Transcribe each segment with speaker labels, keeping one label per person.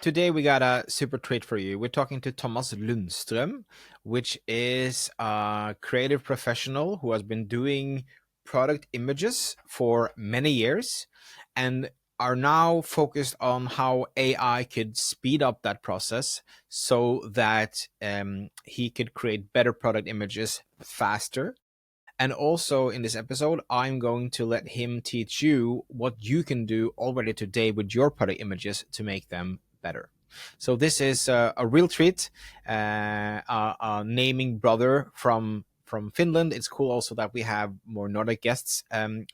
Speaker 1: Today we got a super treat for you. We're talking to Thomas Lundström, which is a creative professional who has been doing product images for many years and are now focused on how AI could speed up that process so that he could create better product images faster. And also in this episode, I'm going to let him teach you what you can do already today with your product images to make them better. So this is a real treat. A naming brother from Finland. It's cool also that we have more Nordic guests.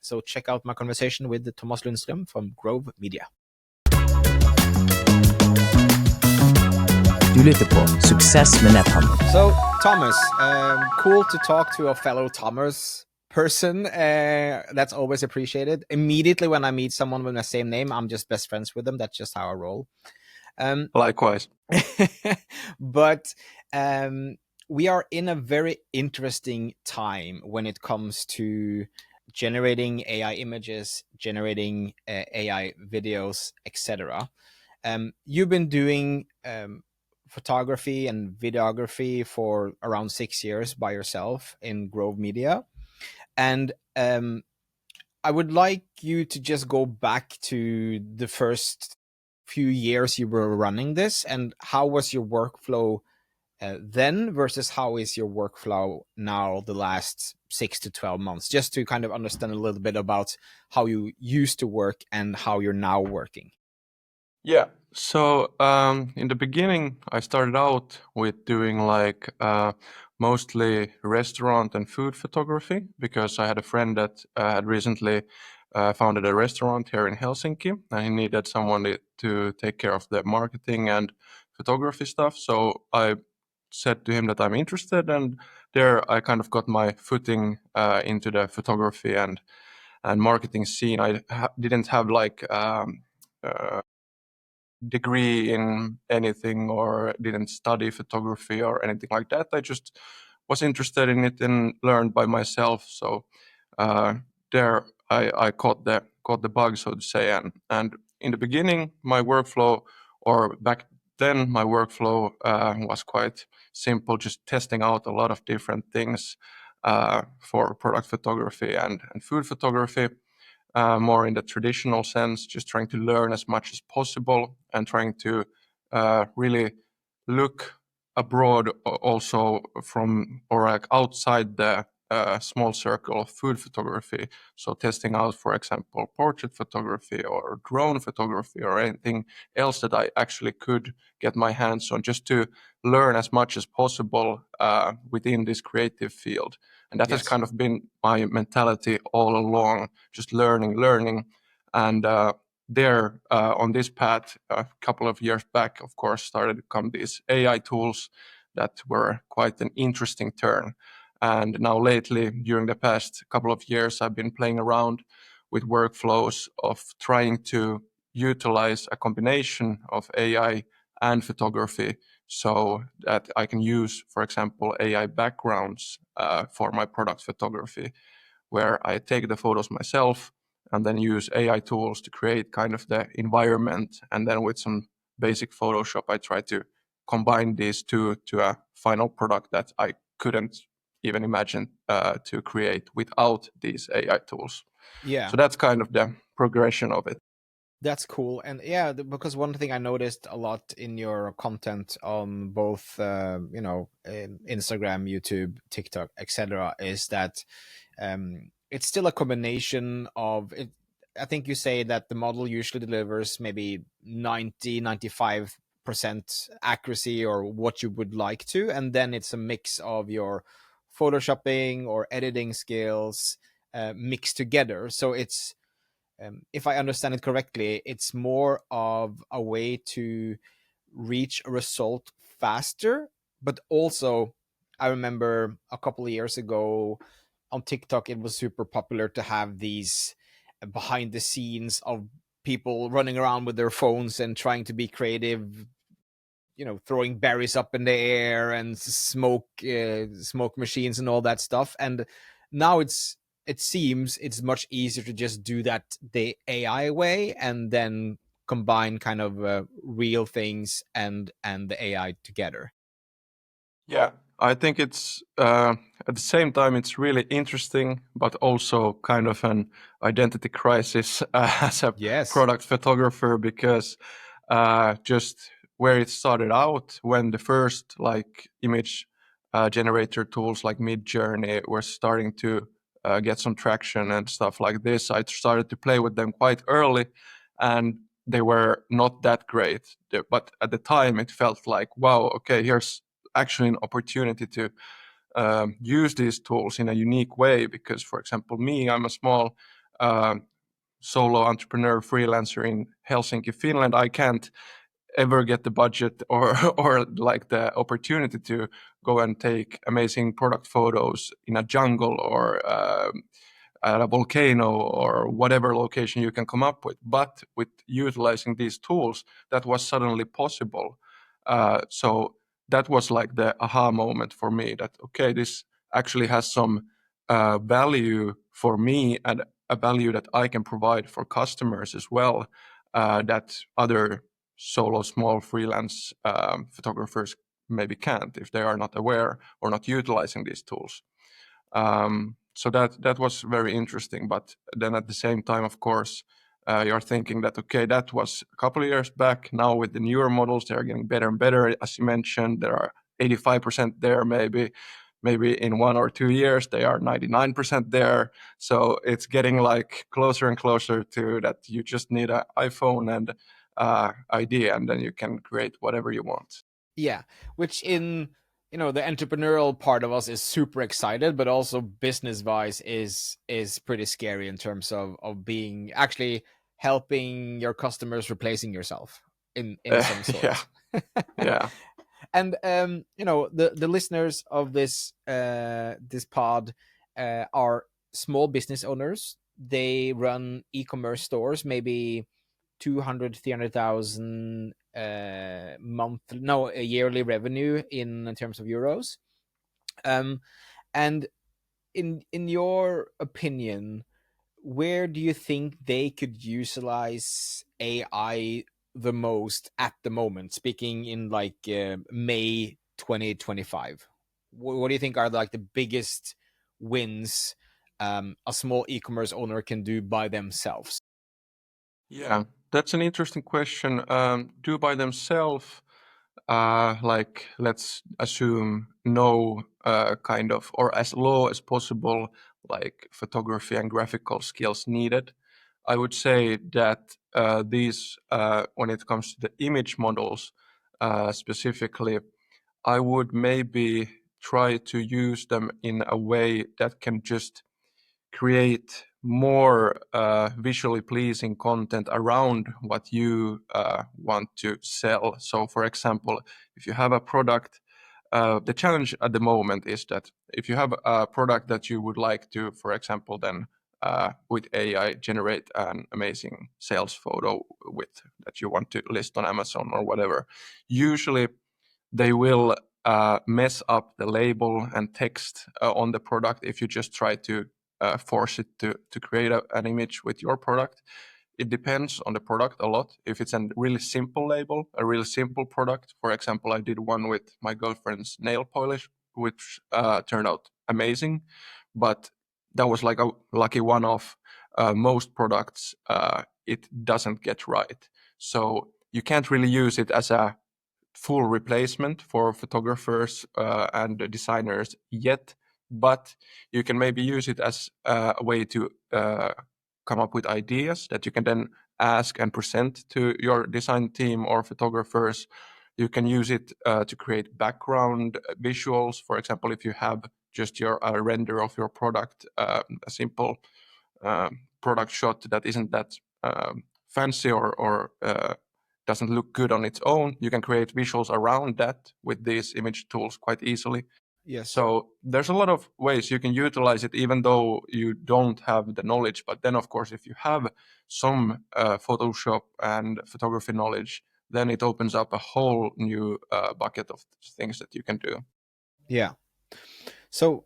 Speaker 1: So check out my conversation with Thomas Lundström from Grove Media.
Speaker 2: Du lytter på Success med netthandel.
Speaker 1: So, Thomas, cool to talk to a fellow Thomas person. That's always appreciated. Immediately when I meet someone with the same name, I'm just best friends with them. That's just how I roll.
Speaker 3: Likewise.
Speaker 1: But we are in a very interesting time when it comes to generating AI images, generating AI videos, etc. You've been doing photography and videography for around 6 years by yourself in Grove Media. And I would like you to just go back to the first few years you were running this, and how was your workflow then versus how is your workflow now the last 6 to 12 months, just to kind of understand a little bit about how you used to work and how you're now working.
Speaker 3: Yeah. So in the beginning, I started out with doing mostly restaurant and food photography because I had a friend that had recently founded a restaurant here in Helsinki, and he needed someone to take care of the marketing and photography stuff. So I said to him that I'm interested, and there I kind of got my footing into the photography and marketing scene. I didn't have degree in anything or didn't study photography or anything like that. I just was interested in it and learned by myself. So there I caught the bug, so to say. And in the beginning, my workflow, or back then my workflow was quite simple, just testing out a lot of different things for product photography and food photography. More in the traditional sense, just trying to learn as much as possible and trying to really look abroad also from, or like outside the small circle of food photography. So testing out, for example, portrait photography or drone photography or anything else that I actually could get my hands on, just to learn as much as possible within this creative field. And that has kind of been my mentality all along, just learning. And there on this path, a couple of years back, of course, started to come these AI tools that were quite an interesting turn. And now lately, during the past couple of years, I've been playing around with workflows of trying to utilize a combination of AI and photography so that I can use, for example, AI backgrounds for my product photography, where I take the photos myself and then use AI tools to create kind of the environment. And then with some basic Photoshop, I try to combine these two to a final product that I couldn't even imagine to create without these AI tools.
Speaker 1: Yeah.
Speaker 3: So that's kind of the progression of it.
Speaker 1: That's cool. And yeah, because one thing I noticed a lot in your content on both, Instagram, YouTube, TikTok, etc., is that it's still a combination of it. I think you say that the model usually delivers maybe 95% accuracy or what you would like to. And then it's a mix of your photoshopping or editing skills mixed together. So it's, if I understand it correctly, it's more of a way to reach a result faster. But also, I remember a couple of years ago on TikTok, it was super popular to have these behind the scenes of people running around with their phones and trying to be creative, throwing berries up in the air and smoke machines and all that stuff. And now it seems it's much easier to just do that the AI way and then combine kind of real things and the AI together.
Speaker 3: Yeah, I think it's at the same time it's really interesting, but also kind of an identity crisis as a
Speaker 1: Yes.
Speaker 3: product photographer because just where it started out when the first like image generator tools like Midjourney were starting to get some traction and stuff like this, I started to play with them quite early, and they were not that great. But at the time, it felt like, wow, okay, here's actually an opportunity to use these tools in a unique way. Because, for example, me, I'm a small solo entrepreneur freelancer in Helsinki, Finland. I can't ever get the budget or or like the opportunity to go and take amazing product photos in a jungle or at a volcano or whatever location you can come up with. But with utilizing these tools, that was suddenly possible. So that was like the aha moment for me that, okay, this actually has some value for me and a value that I can provide for customers as well, that other solo small freelance photographers maybe can't if they are not aware or not utilizing these tools. So that was very interesting. But then at the same time, of course, you're thinking that, okay, that was a couple of years back. Now with the newer models, they're getting better and better. As you mentioned, there are 85% there. Maybe in 1 or 2 years they are 99% there. So it's getting like closer and closer to that. You just need an iPhone and idea, and then you can create whatever you want.
Speaker 1: Yeah, which in the entrepreneurial part of us is super excited, but also business wise is pretty scary in terms of being actually helping your customers replacing yourself in some
Speaker 3: Yeah,
Speaker 1: sort.
Speaker 3: yeah.
Speaker 1: And the listeners of this pod are small business owners. They run e-commerce stores, maybe 200, 300,000 a yearly revenue in terms of euros. And in your opinion, where do you think they could utilize AI the most at the moment? Speaking in like May 2025, what do you think are like the biggest wins a small e-commerce owner can do by themselves?
Speaker 3: Yeah, that's an interesting question. Do by themselves, like let's assume no kind of, or as low as possible, like photography and graphical skills needed. I would say that these, when it comes to the image models specifically, I would maybe try to use them in a way that can just create more visually pleasing content around what you want to sell. So, for example, if you have a product, the challenge at the moment is that if you have a product that you would like to, for example, then with AI generate an amazing sales photo with that you want to list on Amazon or whatever, usually they will mess up the label and text on the product if you just try to force it to create an image with your product. It depends on the product a lot. If it's a really simple label, a really simple product, for example, I did one with my girlfriend's nail polish, which turned out amazing, but that was like a lucky one-off. Most products, it doesn't get right. So you can't really use it as a full replacement for photographers and designers yet, but you can maybe use it as a way to come up with ideas that you can then ask and present to your design team or photographers. You can use it to create background visuals. For example, if you have just your render of your product, a simple product shot that isn't that fancy or doesn't look good on its own, you can create visuals around that with these image tools quite easily.
Speaker 1: Yes.
Speaker 3: So there's a lot of ways you can utilize it, even though you don't have the knowledge. But then, of course, if you have some Photoshop and photography knowledge, then it opens up a whole new bucket of things that you can do.
Speaker 1: Yeah. So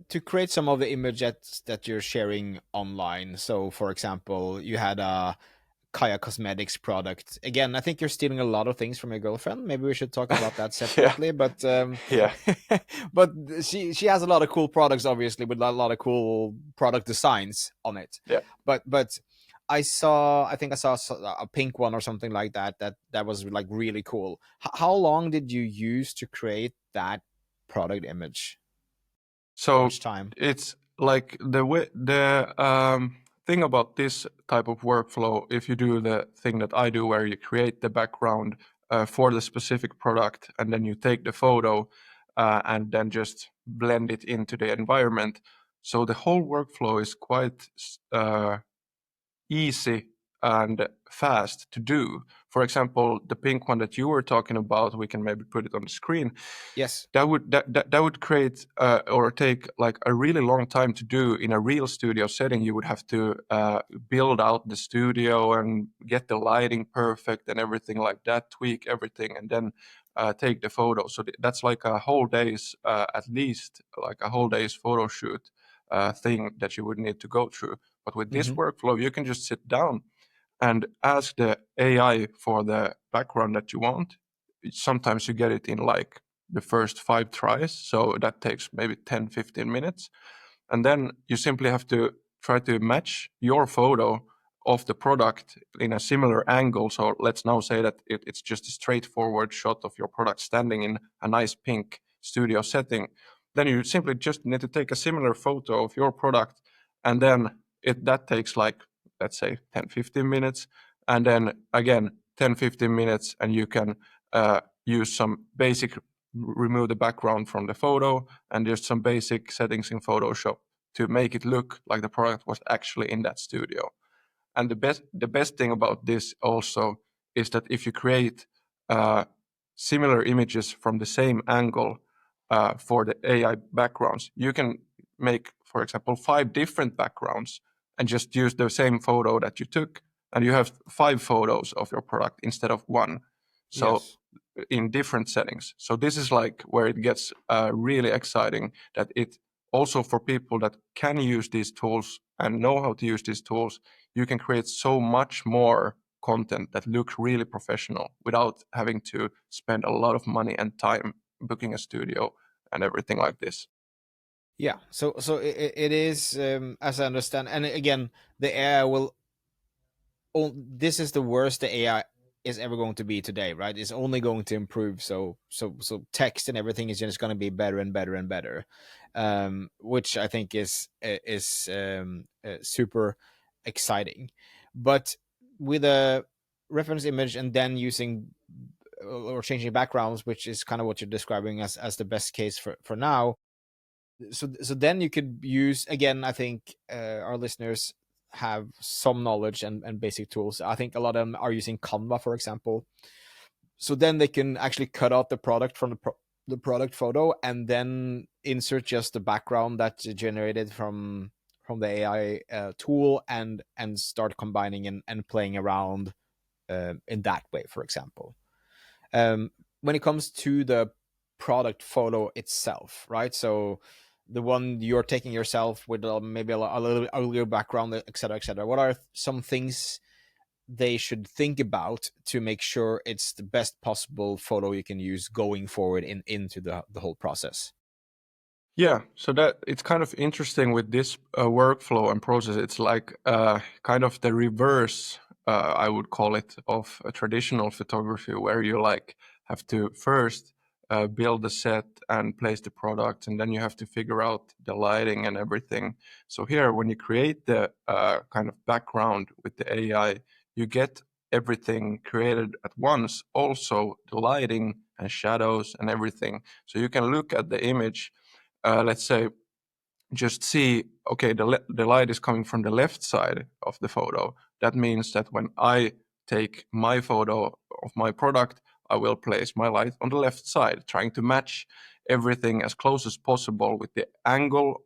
Speaker 1: to create some of the images that you're sharing online, so for example, you had a Kaya Cosmetics product. Again, I think you're stealing a lot of things from your girlfriend. Maybe we should talk about that
Speaker 3: Yeah,
Speaker 1: separately. But
Speaker 3: yeah.
Speaker 1: but she has a lot of cool products, obviously, with a lot of cool product designs on it.
Speaker 3: Yeah.
Speaker 1: But I think I saw a pink one or something like that. That was like really cool. How long did you use to create that product image? How
Speaker 3: So
Speaker 1: much time?
Speaker 3: it's like the thing about this type of workflow, if you do the thing that I do where you create the background for the specific product and then you take the photo and then just blend it into the environment. So the whole workflow is quite easy and fast to do. For example, the pink one that you were talking about, we can maybe put it on the screen.
Speaker 1: Yes.
Speaker 3: That would create or take like a really long time to do in a real studio setting. You would have to build out the studio and get the lighting perfect and everything like that, tweak everything, and then take the photo. So that's like a whole day's, at least like a whole day's photo shoot thing that you would need to go through. But with this
Speaker 1: Mm-hmm.
Speaker 3: workflow, you can just sit down and ask the AI for the background that you want. Sometimes you get it in like the first 5 tries, so that takes maybe 10-15 minutes. And then you simply have to try to match your photo of the product in a similar angle. So let's now say that it's just a straightforward shot of your product standing in a nice pink studio setting. Then you simply just need to take a similar photo of your product, and then that takes like, let's say, 10-15 minutes, and then again 10-15 minutes, and you can use some basic, remove the background from the photo and just some basic settings in Photoshop to make it look like the product was actually in that studio. And the best thing about this also is that if you create uh, similar images from the same angle for the AI backgrounds, you can make, for example, 5 different backgrounds and just use the same photo that you took, and you have 5 photos of your product instead of one. So
Speaker 1: Yes.
Speaker 3: in different settings. So this is like where it gets really exciting, that it also, for people that can use these tools and know how to use these tools, you can create so much more content that looks really professional without having to spend a lot of money and time booking a studio and everything like this.
Speaker 1: Yeah. So it is, as I understand, and again, the AI will. This is the worst the AI is ever going to be today, right? It's only going to improve. So text and everything is just going to be better and better and better, which I think is super exciting. But with a reference image and then using or changing backgrounds, which is kind of what you're describing as the best case for now. So then you could use, again, I think our listeners have some knowledge and basic tools. I think a lot of them are using Canva, for example. So then they can actually cut out the product from the product photo and then insert just the background that's generated from the AI tool and start combining and playing around in that way, for example. When it comes to the product photo itself, right? So the one you're taking yourself with maybe a little earlier background, etc., etc. What are some things they should think about to make sure it's the best possible photo you can use going forward into the whole process?
Speaker 3: Yeah, so that it's kind of interesting with this workflow and process. It's like kind of the reverse, I would call it, of a traditional photography, where you like have to first build the set and place the product, and then you have to figure out the lighting and everything. So here, when you create the kind of background with the AI, you get everything created at once. Also, the lighting and shadows and everything. So you can look at the image, let's say, just see, okay, the light is coming from the left side of the photo. That means that when I take my photo of my product, I will place my light on the left side, trying to match everything as close as possible with the angle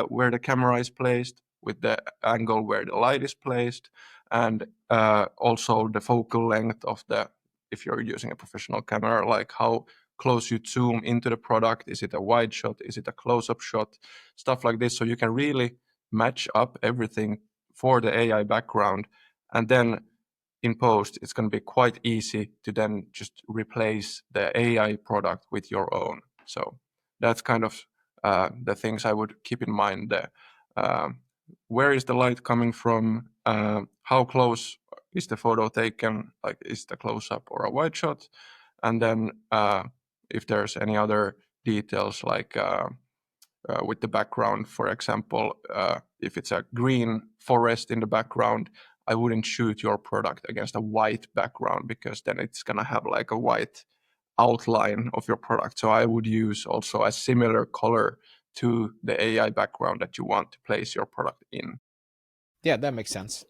Speaker 3: where the camera is placed, with the angle where the light is placed, and also the focal length of the, if you're using a professional camera, like how close you zoom into the product. Is it a wide shot? Is it a close-up shot? Stuff like this. So you can really match up everything for the AI background. And then in post, it's going to be quite easy to then just replace the AI product with your own. So that's kind of the things I would keep in mind there. Where is the light coming from? How close is the photo taken? Like, is the close-up or a wide shot? And then if there's any other details, like with the background, for example, if it's a green forest in the background, I wouldn't shoot your product against a white background, because then it's going to have like a white outline of your product. So I would use also a similar color to the AI background that you want to place your product in.
Speaker 1: Yeah, that makes sense.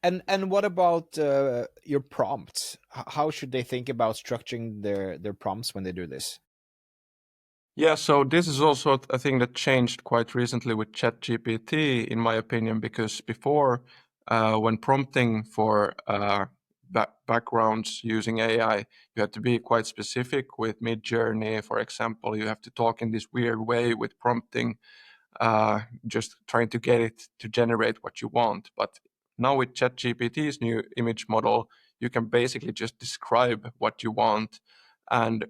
Speaker 1: And what about your prompts? How should they think about structuring their prompts when they do this?
Speaker 3: Yeah, so this is also a thing that changed quite recently with ChatGPT, in my opinion, because before, when prompting for backgrounds using AI, you had to be quite specific with Midjourney, for example. You have to talk in this weird way with prompting, just trying to get it to generate what you want. But now with ChatGPT's new image model, you can basically just describe what you want, and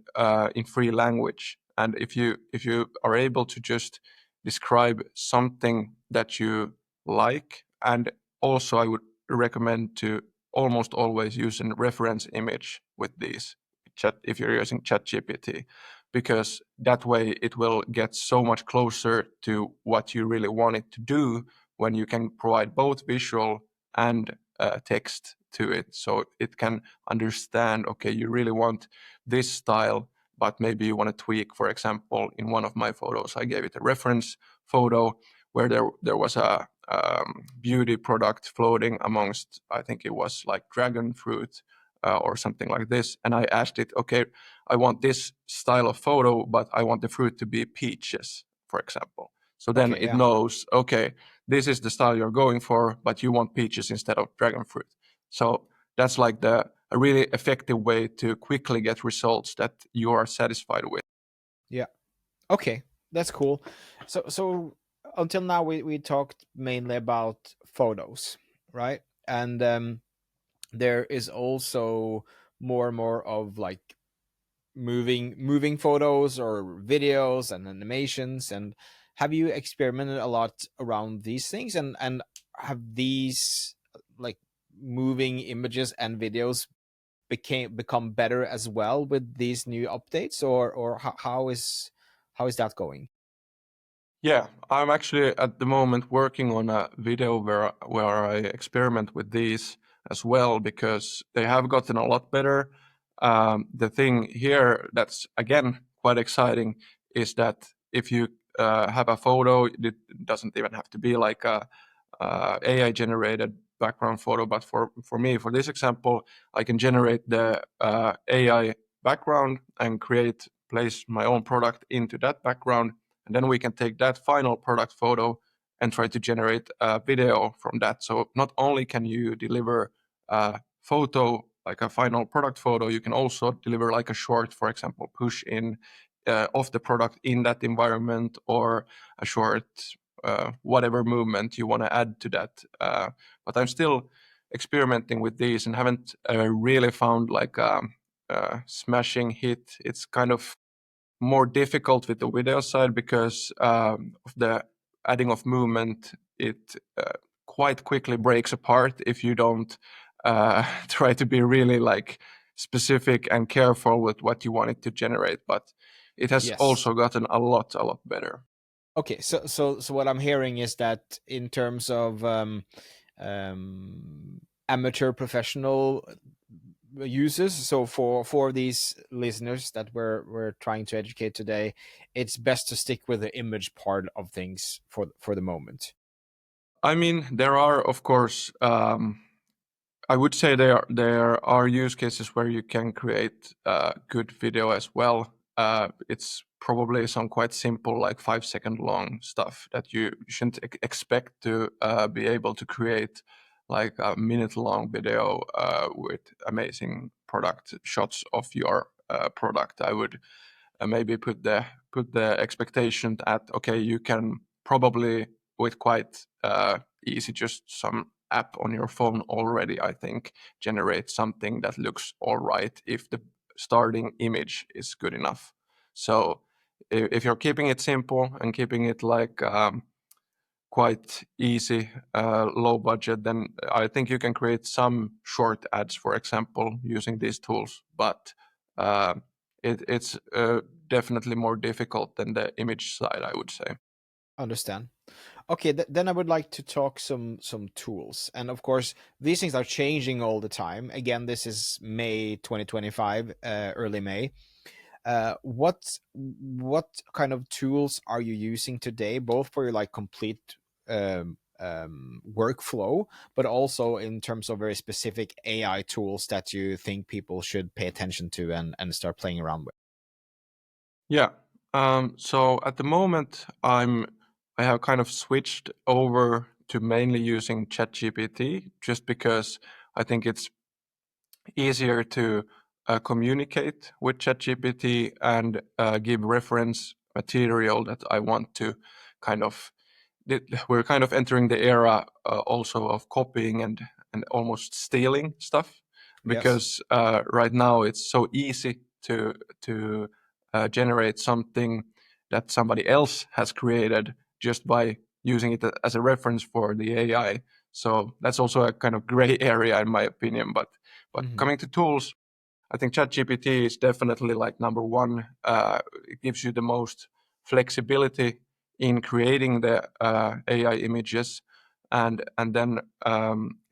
Speaker 3: in free language. And if you are able to just describe something that you like, and also I would recommend to almost always use a reference image with these chat if you're using ChatGPT, because that way it will get so much closer to what you really want it to do when you can provide both visual and text to it, so it can understand, okay, you really want this style, but maybe you want to tweak. For example, in one of my photos, I gave it a reference photo where there was a beauty product floating amongst, I think it was like dragon fruit or something like this, and I asked it, okay, I want this style of photo, but I want the fruit to be peaches, for example. So then
Speaker 1: Okay,
Speaker 3: it
Speaker 1: yeah.
Speaker 3: knows, okay, this is the style you're going for, but you want peaches instead of dragon fruit. So that's like a really effective way to quickly get results that you are satisfied with.
Speaker 1: Yeah. Okay, that's cool. So until now we talked mainly about photos, right? And there is also more and more of like moving photos or videos and animations. And have you experimented a lot around these things? And have these like moving images and videos become better as well with these new updates, or how is that going?
Speaker 3: Yeah, I'm actually at the moment working on a video where I experiment with these as well, because they have gotten a lot better. The thing here that's again quite exciting is that if you have a photo, it doesn't even have to be like a AI generated background photo, but for me, for this example, I can generate the AI background and place my own product into that background, and then we can take that final product photo and try to generate a video from that. So not only can you deliver a photo, like a final product photo, you can also deliver like a short, for example, push in of the product in that environment, or a short whatever movement you want to add to that. But I'm still experimenting with these and haven't really found like a smashing hit. It's kind of more difficult with the video side because of the adding of movement. It quite quickly breaks apart if you don't try to be really like specific and careful with what you want it to generate. But it has
Speaker 1: Yes.
Speaker 3: also gotten a lot better.
Speaker 1: Okay, so what I'm hearing is that in terms of um, amateur professional users, so for these listeners that we're trying to educate today, it's best to stick with the image part of things for the moment.
Speaker 3: I mean, there are, of course, I would say there are use cases where you can create good video as well. It's probably some quite simple, like 5 second long stuff that you shouldn't expect to be able to create like a minute long video with amazing product shots of your product. I would maybe put the expectation at, okay, you can probably with quite easy, just some app on your phone already, I think, generates something that looks all right if the starting image is good enough. So if you're keeping it simple and keeping it like quite easy, low budget, then I think you can create some short ads, for example, using these tools. But it's definitely more difficult than the image side, I would say.
Speaker 1: Understand. Okay, then I would like to talk some tools, and of course these things are changing all the time. Again, this is May 2025, early May. What kind of tools are you using today, both for your like complete workflow, but also in terms of very specific AI tools that you think people should pay attention to and start playing around with?
Speaker 3: Yeah. So at the moment, I have kind of switched over to mainly using ChatGPT just because I think it's easier to communicate with ChatGPT and give reference material that I want to kind of. We're kind of entering the era also of copying and almost stealing stuff
Speaker 1: Yes.
Speaker 3: because right now it's so easy to generate something that somebody else has created just by using it as a reference for the AI. So that's also a kind of gray area in my opinion. But
Speaker 1: Hmm.
Speaker 3: coming to tools, I think ChatGPT is definitely like number one. It gives you the most flexibility in creating the AI images, and then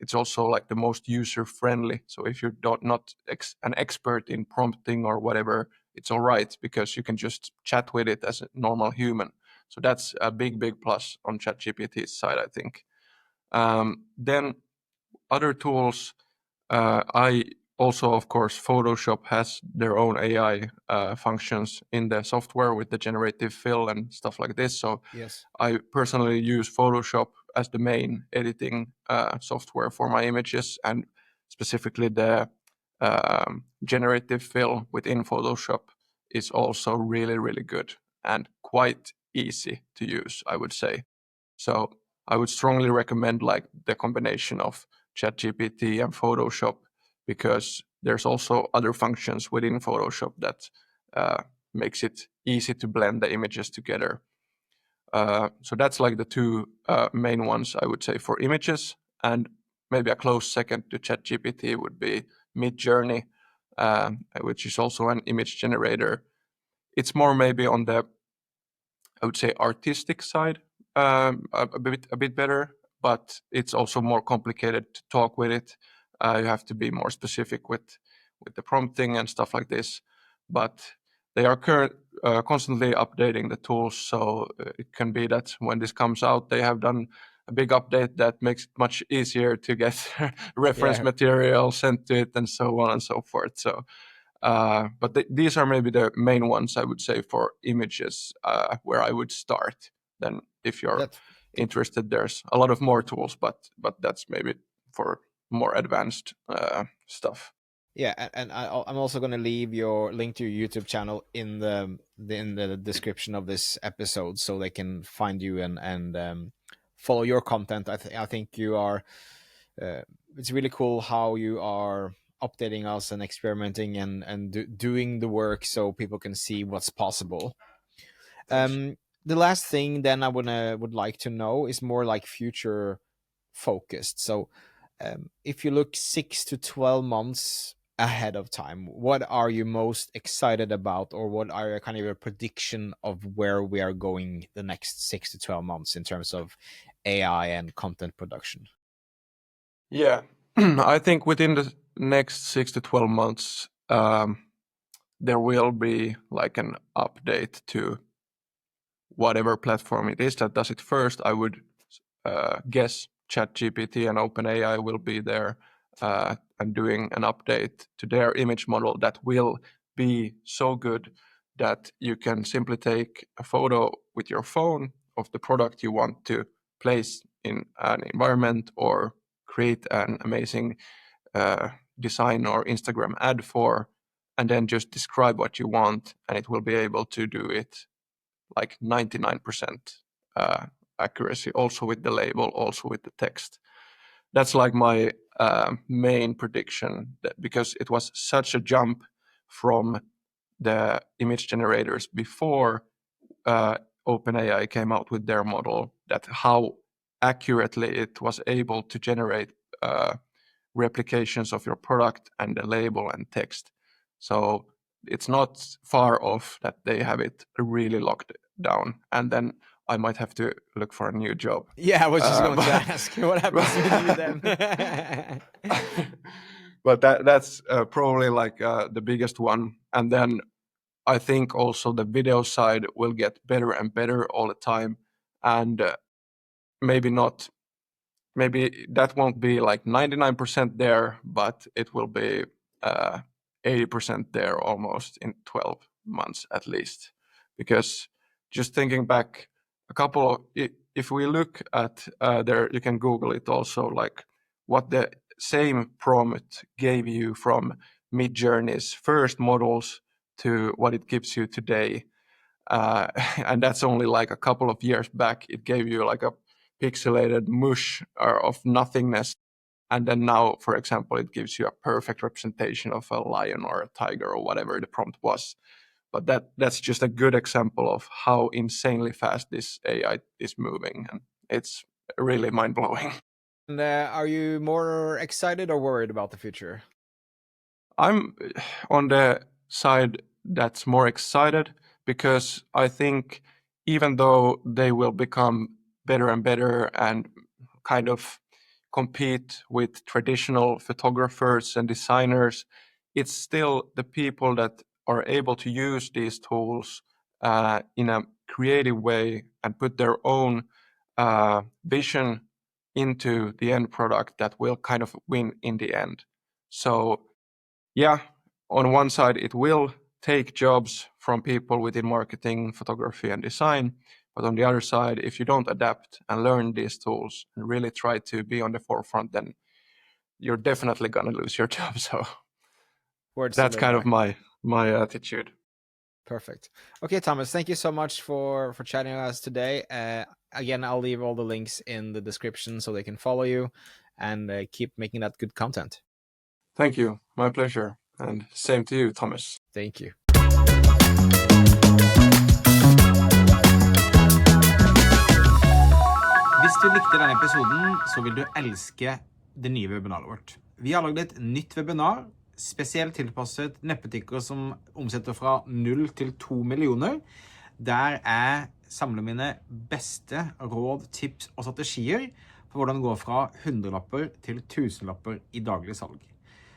Speaker 3: it's also like the most user friendly. So if you're not an expert in prompting or whatever, it's all right because you can just chat with it as a normal human. So that's a big plus on ChatGPT's side, I think. Then other tools, I also, of course, Photoshop has their own AI functions in the software with the generative fill and stuff like this. So
Speaker 1: Yes.
Speaker 3: I personally use Photoshop as the main editing software for my images, and specifically the generative fill within Photoshop is also really good and quite easy to use, I would say. So I would strongly recommend like the combination of ChatGPT and Photoshop because there's also other functions within Photoshop that uh, makes it easy to blend the images together. So that's like the two main ones I would say for images, and maybe a close second to ChatGPT would be Midjourney, which is also an image generator. It's more maybe on the, I would say, artistic side, a bit better, but it's also more complicated to talk with it. You have to be more specific with the prompting and stuff like this. But they are constantly updating the tools, so it can be that when this comes out, they have done a big update that makes it much easier to get reference
Speaker 1: Yeah.
Speaker 3: material sent to it and so on and so forth. So but these are maybe the main ones I would say for images where I would start. Then, if you're
Speaker 1: That
Speaker 3: interested, there's a lot of more tools, but that's maybe for more advanced stuff.
Speaker 1: Yeah, and I'm also going to leave your link to your YouTube channel in the description of this episode, so they can find you and follow your content. I think you are. Uh, it's really cool how you are updating us and experimenting and doing the work so people can see what's possible.
Speaker 3: Thanks.
Speaker 1: The last thing then would like to know is more like future focused. So, if you look 6 to 12 months ahead of time, what are you most excited about, or what are your kind of your prediction of where we are going the next 6 to 12 months in terms of AI and content production?
Speaker 3: Yeah, I think within the next 6 to 12 months, there will be like an update to whatever platform it is that does it first. I would guess ChatGPT and OpenAI will be there and doing an update to their image model that will be so good that you can simply take a photo with your phone of the product you want to place in an environment or create an amazing design or Instagram ad for, and then just describe what you want, and it will be able to do it like 99% uh, accuracy, also with the label, also with the text. that's like my main prediction, because it was such a jump from the image generators before OpenAI came out with their model, that how accurately it was able to generate replications of your product and the label and text. So it's not far off that they have it really locked down, and then I might have to look for a new job.
Speaker 1: Yeah, I was just going to
Speaker 3: But
Speaker 1: ask what happens with you then.
Speaker 3: but that's probably like the biggest one. And then I think also the video side will get better and better all the time, and maybe not, maybe that won't be like 99% there, but it will be 80% there almost in 12 months at least. Because just thinking back a couple of, if we look at there, you can Google it also, like what the same prompt gave you from Midjourney's first models to what it gives you today. And that's only like a couple of years back. It gave you like a pixelated mush of nothingness. And then now, for example, it gives you a perfect representation of a lion or a tiger or whatever the prompt was. But that's just a good example of how insanely fast this AI is moving. And it's really mind-blowing.
Speaker 1: And are you more excited or worried about the future?
Speaker 3: I'm on the side that's more excited, because I think even though they will become better and better and kind of compete with traditional photographers and designers, it's still the people that are able to use these tools in a creative way and put their own vision into the end product that will kind of win in the end. So yeah, on one side, it will take jobs from people within marketing, photography, and design. But on the other side, if you don't adapt and learn these tools and really try to be on the forefront, then you're definitely going to lose your job. So
Speaker 1: Words to
Speaker 3: that's
Speaker 1: live
Speaker 3: kind of
Speaker 1: by.
Speaker 3: my attitude.
Speaker 1: Perfect. Okay, Thomas, thank you so much for chatting with us today. Again, I'll leave all the links in the description so they can follow you and keep making that good content.
Speaker 3: Thank you. My pleasure. And same to you, Thomas.
Speaker 1: Thank you. Hvis du likte denne episoden, så vil du elske det nye webinaret vårt. Vi har laget et nytt webinar, spesielt tilpasset nettbutikker som omsetter fra 0 til 2 millioner. Der jeg samler mine beste råd, tips og strategier for hvordan gå fra 100-lapper til 1000-lapper i daglig salg.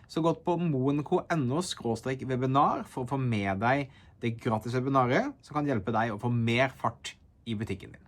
Speaker 1: Så gå på moen.no/webinar for å få med deg det gratis webinaret som kan hjelpe deg å få mer fart i butikken din.